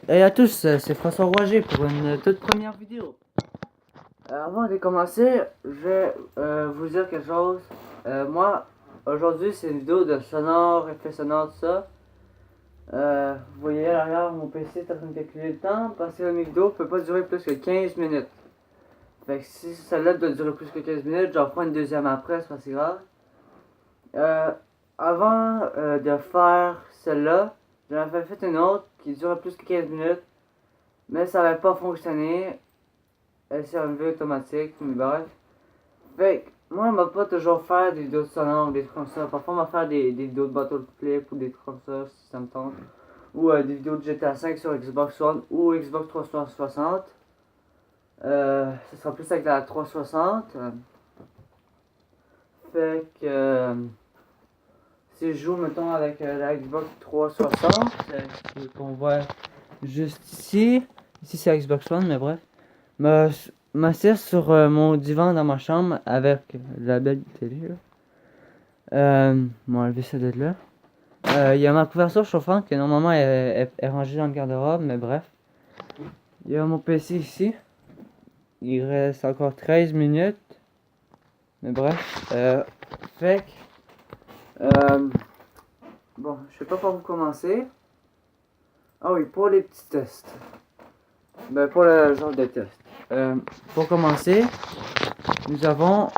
Et à tous, c'est François Roger pour une toute première vidéo. Avant de commencer, je vais vous dire quelque chose. Moi, aujourd'hui, c'est une vidéo de sonore, effets sonores, tout ça. Vous voyez à l'arrière, mon PC est en train de calculer le temps parce que mes vidéos ne peuvent pas durer plus que 15 minutes. Fait que si celle-là doit durer plus que 15 minutes, j'en prends une deuxième après, c'est pas si grave. Avant de faire celle-là, j'en avais fait une autre qui durait plus que 15 minutes. Mais ça n'avait pas fonctionné. Elle s'est enlevée automatique, mais bref. Fait que moi, on va pas toujours faire des vidéos de sonore ou des trucs comme ça. Parfois, on va faire des vidéos de Battle Flip ou des trucs comme ça, si ça me tente. Ou des vidéos de GTA 5 sur Xbox One ou Xbox 360. Ce sera plus avec la 360. Fait que si je joue, mettons, avec la Xbox 360, qu'on voit juste ici. Ici, c'est la Xbox One, mais bref. M'assieds sur mon divan dans ma chambre avec la belle télé. Bon, enlever ça de là. Il y a ma couverture chauffante qui normalement est rangée dans le garde-robe, mais bref. Il y a mon PC ici. Il reste encore 13 minutes. Mais bref. Fait que, bon, je sais pas par où commencer. Ah oui, pour les petits tests. Ben, pour le genre de test. Pour commencer, nous avons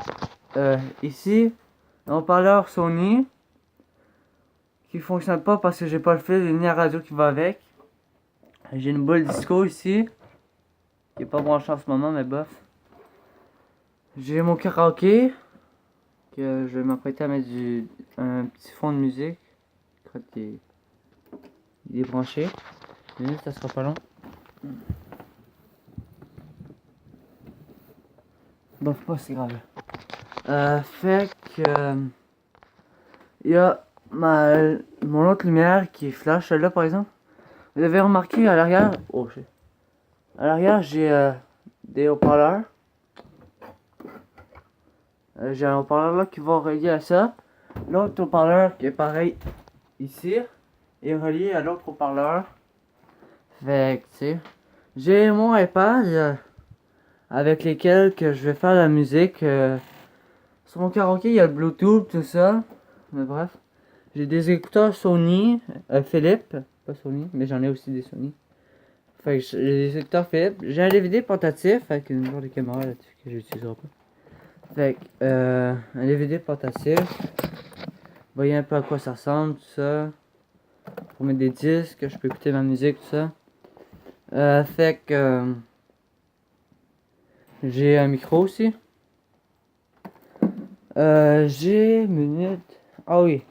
ici un haut-parleur Sony qui fonctionne pas parce que j'ai pas le fil ni la radio qui va avec. J'ai une boule disco ici qui est pas branchée en ce moment, mais bof. J'ai mon karaoké que je vais m'apprêter à mettre un petit fond de musique. Je crois qu'il est branché. Ça sera pas long. Bon, pas c'est grave. Fait que il y a mon autre lumière qui flash là par exemple. Vous avez remarqué à l'arrière, à l'arrière j'ai des haut-parleurs. J'ai un haut-parleur là qui va relier à ça. L'autre haut-parleur qui est pareil ici est relié à l'autre haut-parleur. Fait que tu sais, j'ai mon iPad avec lesquels que je vais faire la musique. Sur mon karaoké il y a le Bluetooth tout ça. Mais bref. J'ai des écouteurs Sony, Philips, pas Sony, mais j'en ai aussi des Sony. Fait que j'ai des écouteurs Philips. J'ai un DVD portatif avec une genre de caméra là-dessus que j'utiliserai pas. Fait que, un DVD portatif. Vous voyez un peu à quoi ça ressemble, tout ça. Pour mettre des disques, je peux écouter ma musique, tout ça. Fait que, j'ai un micro aussi. J'ai minute. Ah oui.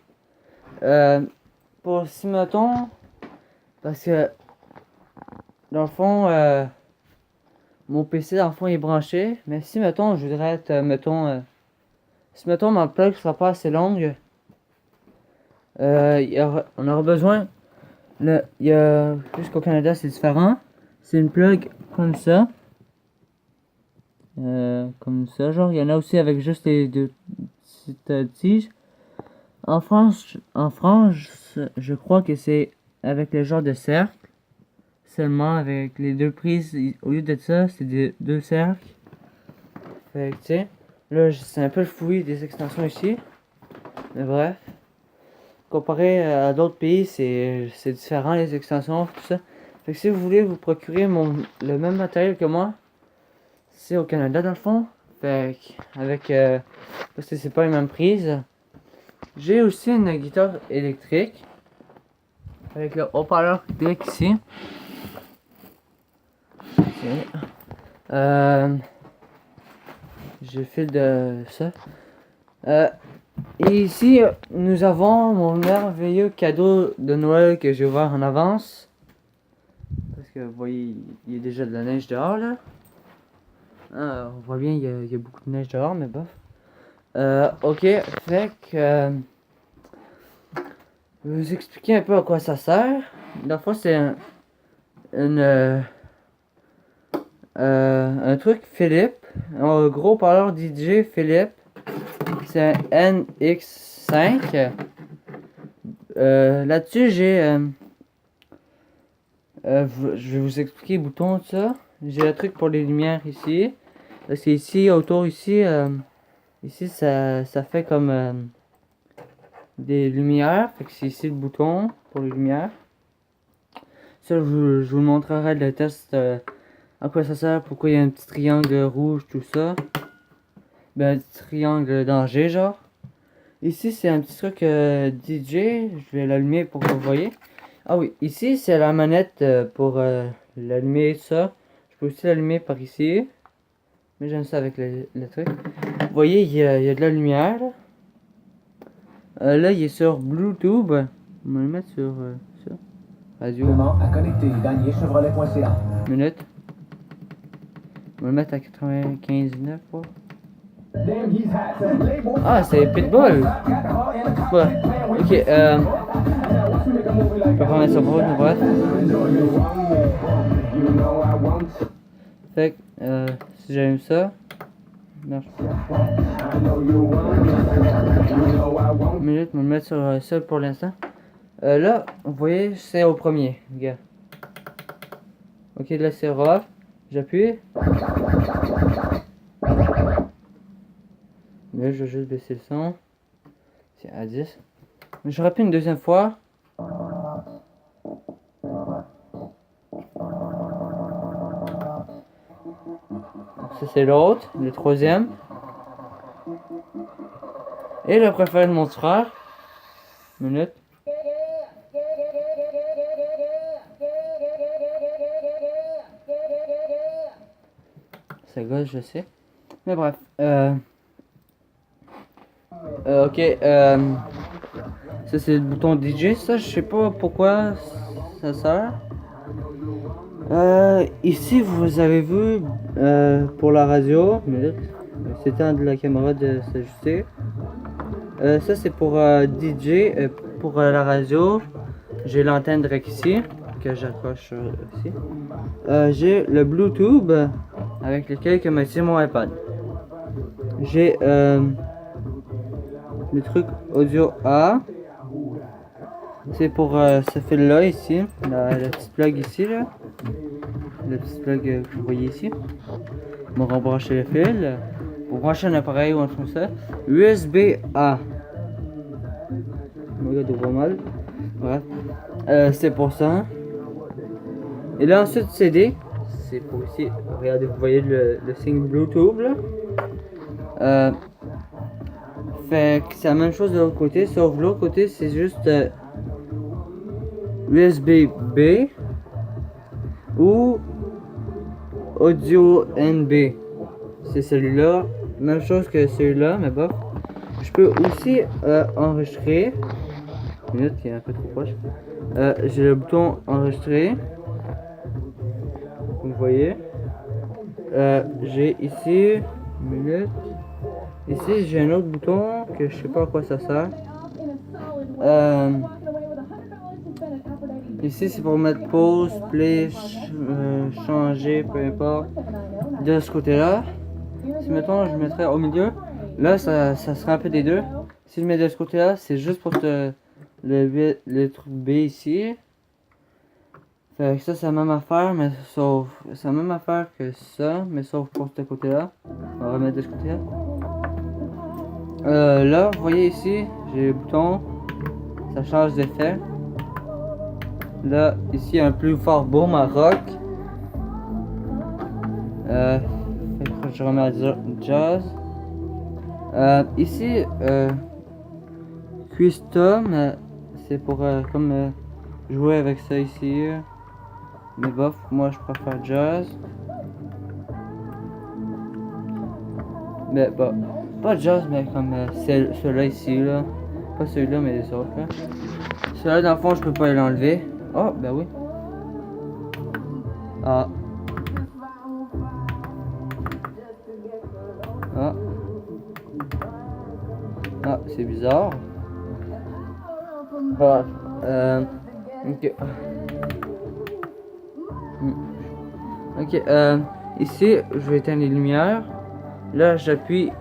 Pour si mettons, parce que dans le fond, mon PC dans le fond est branché, mais si mettons je voudrais être, si mettons ma plug sera pas assez longue, on aura besoin, jusqu'au Canada c'est différent, c'est une plug comme ça genre, il y en a aussi avec juste les deux petites tiges. En France, je crois que c'est avec le genre de cercle. Seulement avec les deux prises, au lieu de ça, c'est deux cercles. Fait que tu sais, là c'est un peu le fouillis des extensions ici. Mais bref. Comparé à d'autres pays, c'est différent les extensions, tout ça. Fait que si vous voulez vous procurer le même matériel que moi, c'est au Canada dans le fond. Fait que avec parce que c'est pas les mêmes prises. J'ai aussi une guitare électrique. Avec le haut-parleur direct ici. Je file de ça. Et ici, nous avons mon merveilleux cadeau de Noël que j'ai ouvert en avance. Parce que vous voyez, il y a déjà de la neige dehors là. On voit bien, il y a beaucoup de neige dehors, mais bof. Ok, fait que... je vais vous expliquer un peu à quoi ça sert. La fois, c'est un truc Philips. Un gros parleur DJ Philips. C'est un NX5. Là-dessus, j'ai Je vais vous expliquer le bouton, tout ça. J'ai le truc pour les lumières ici. Parce que ici, autour, ici, ici ça fait comme des lumières. Fait que c'est ici le bouton pour les lumières. Ça, je vous montrerai le test à quoi ça sert, pourquoi il y a un petit triangle rouge, tout ça. Ben, un petit triangle danger, genre. Ici, c'est un petit truc DJ. Je vais l'allumer pour que vous voyez. Ah oui, ici, c'est la manette pour l'allumer, ça. Je peux aussi l'allumer par ici. Mais j'aime ça avec le truc. Vous voyez, il y a de la lumière, là. Là, il est sur Bluetooth. On va le mettre sur ça. Radio. À connecter, Chevrolet.ca. Minute. On va le mettre à 95,9. Quoi. Ah, c'est Pitbull. Ouais. Ok, je peux pas mettre ça pour bref. Fait que, si j'aime ça, marche pas. Une minute, on va le mettre sur ça pour l'instant. Là, vous voyez, c'est au premier, gars. Ok, là c'est off. J'appuie. Mais je vais juste baisser le son. C'est à 10. Je rappuie une deuxième fois. Ça c'est l'autre, le troisième. Et le préféré de mon frère. Minute. Ça gosse, je sais. Mais bref. Ok. Ça c'est le bouton DJ. Ça, je sais pas pourquoi ça sert. Ici, vous avez vu pour la radio. Minute. C'est de la caméra de s'ajuster. Ça c'est pour DJ. Pour la radio, j'ai l'antenne direct ici que j'accroche ici. J'ai le Bluetooth avec lequel que m'utilise mon iPad. J'ai le truc audio A. C'est pour ce fil là ici, la petite plug ici là. Le petit plug que vous voyez ici. On va rebrancher le fil. Pour brancher un appareil ou un truc comme ça. USB A. Oh, regarde, pas mal. Bref. C'est pour ça. Et là ensuite CD. C'est pour ici. Regardez, vous voyez le signe Bluetooth là. Fait que c'est la même chose de l'autre côté. Sauf de l'autre côté c'est juste USB B. Ou Audio NB. C'est celui-là. Même chose que celui-là, mais bon. Je peux aussi enregistrer. Une minute qui est un peu trop proche. J'ai le bouton enregistrer. Vous voyez. J'ai ici. Une minute. Ici j'ai un autre bouton que je sais pas à quoi ça sert. Ici c'est pour mettre pause, play, changer, peu importe. De ce côté là. Si mettons je mettrais au milieu. Là ça sera un peu des deux. Si je mets de ce côté là, c'est juste pour le truc B ici. Fait que ça c'est la même affaire, mais sauf. C'est la même affaire que ça, mais sauf pour ce côté là. On va remettre de ce côté là. Là, vous voyez ici, j'ai le bouton. Ça change d'effet. Là, ici un plus fort boom à rock. Je remets à jazz. Ici, custom, c'est pour comme jouer avec ça ici. Mais bof, moi je préfère jazz. Mais bah, pas jazz, mais comme celui-là ici là. Pas celui-là, mais les autres là. Celui-là dans le fond, je peux pas l'enlever. Oh, ben oui. Ah. Ah. Ah, c'est bizarre. Bref. Ok. Ok, ici, je vais éteindre les lumières. Là, j'appuie